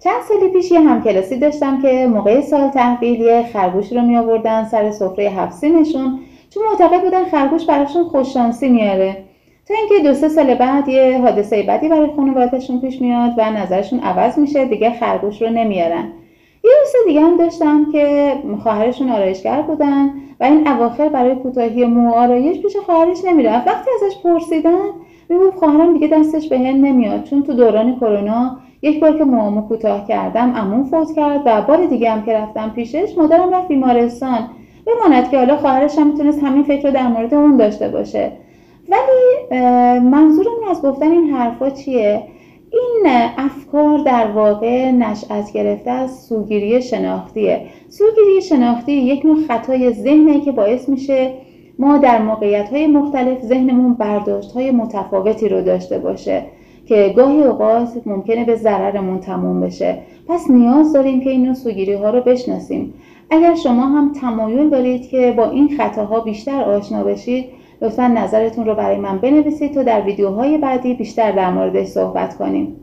چند سال پیش یه همکلاسی داشتم که موقع سال تحویل یه خرگوش رو می آوردن سر سفره هفسینشون، چون معتقد بودن خرگوش براشون خوششانسی میاره. تا اینکه 2-3 سال بعد یه حادثه بدی برای خانواده‌شون پیش میاد و نظرشون عوض میشه، دیگه خرگوش رو نمیارن. یه دوست دیگه هم داشتم که خواهرشون آرایشگر بودن و این اواخر برای کوتاهی مو و آرایش پیش خواهرش نمیرفت. وقتی ازش پرسیدن میگفت خواهرم دیگه دستش بهم نمیاد، چون تو دوران کرونا یک بار که موامو کوتاه کردم عموم فوت کرد و بار دیگه هم که رفتم پیشش مادرم رفت بیمارستان. بماند که حالا خواهرش هم میتونست همین فکر رو در مورد اون داشته باشه. ولی منظورم از گفتن این حرفا چیه؟ این افکار در واقع نشأت گرفته از سوگیری شناختیه. سوگیری شناختی یک نوع خطای ذهنه که باعث میشه ما در موقعیت‌های مختلف ذهنمون برداشت‌های متفاوتی رو داشته باشه که گاهی اوقات ممکنه به ضررمون تموم بشه. پس نیاز داریم که این نوع سوگیری‌ها رو بشناسیم. اگر شما هم تمایل دارید که با این خطاها بیشتر آشنا بشید، لطفاً نظرتون رو برای من بنویسید تا در ویدیوهای بعدی بیشتر در موردش صحبت کنیم.